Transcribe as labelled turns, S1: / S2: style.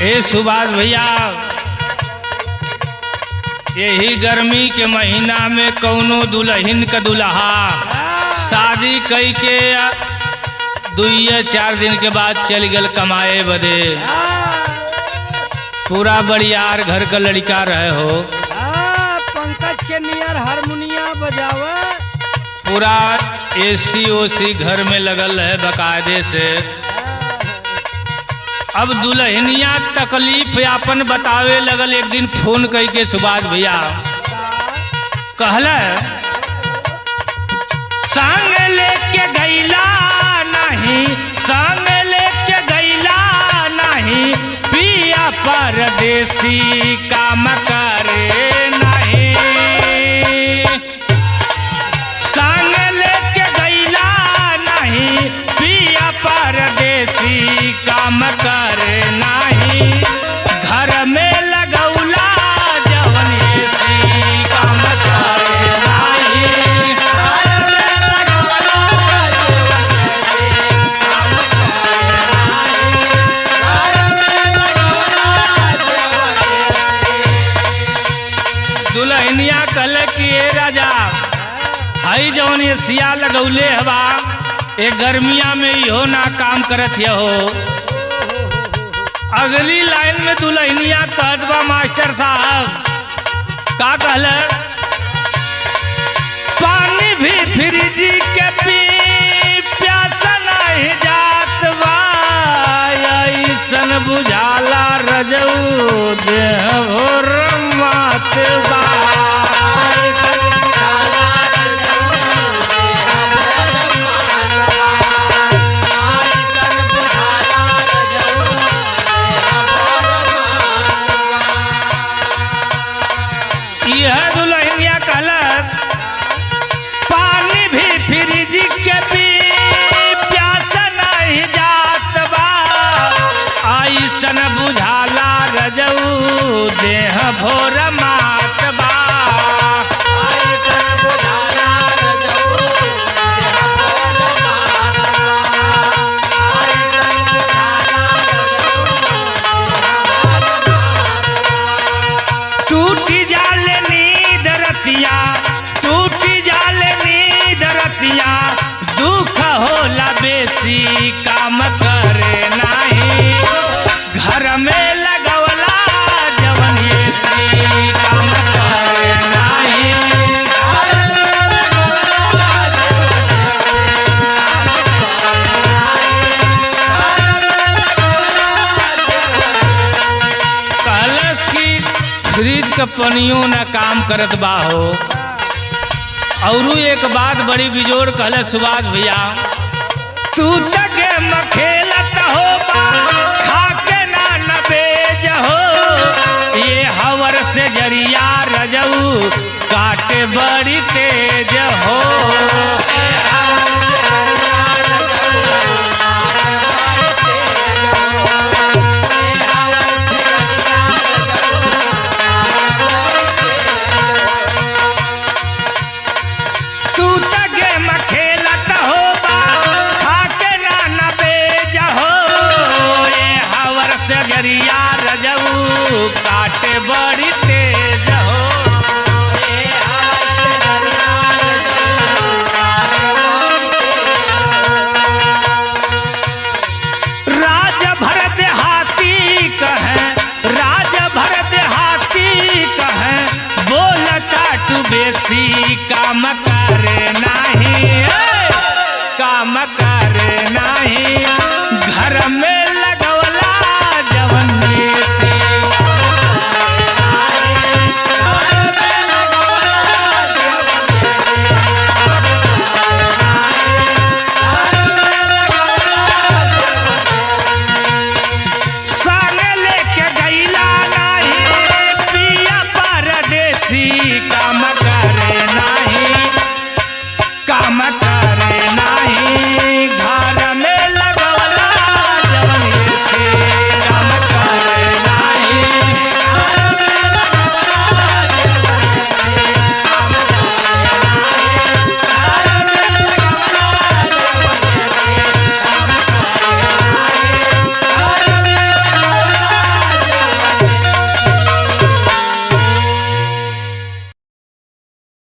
S1: ए सुभाष भैया, यही गर्मी के महीना में कौनो दुल्हन का दुल्हा शादी कई के 2-4 दिन के बाद चल गल कमाए बदे। पूरा बड़ियार घर का लड़का रहे हो,
S2: पंकज के नियर हारमोनिया बजावे,
S1: पूरा एसी ओसी घर में लगल है बकायदे से। अब दुल्हनिया तकलीफ यापन बतावे लगल। एक दिन फोन कई के सुभाष भैया कहला संग लेके गईला नहीं, संग लेके गईला नहीं, पिया परदेसी काम करे नहीं। संग लेके गईला नहीं, पिया परदेसी काम करे नहीं। घर में लगौला जवन एसी काम करे नहीं। दुल्हनिया कल की ए राजा हई जवन एसिया लगौले हवा, ए गर्मिया में इहो ना काम करत हो। अगली लाइन में दुल्हनिया कहत बा मास्टर साहब का कहल, पानी भी फ्रिज के पी प्यास नहीं जात बा, ऐसन बुझाला रजऊ देह भोर मात बा। यह दुल्हनिया कहलत पानी भी फ्रिज के पी प्यास नहीं जात बा, ऐसन बुझाला रजऊ देह भोर मात बा। टूटी जाले नींद रतिया, टूटी जाले नींद रतिया, दुख होला बेसी काम करे नहीं। घर में लगवला जवन एसी काम करे नहीं। कहलस की फ्रिज का पनियो ना काम करत बा हो। औरू एक बात बड़ी बिजोड़ कहले सुभाष भैया, तू तगे मखेलत हो बा खाके ना नबेज हो, ये हवर से जरिया रजऊ काटे बड़ी तेज हो। तू तगे मखेलत हो बा खाके ना नबेज हो, ये हवर से जरिया रजऊ काटे बड़ी तेज हो। राज भर देहाती कहे, राज भर देहाती कहे, बोलता तू बेसी काम करे नहीं, काम करे नहीं। घर में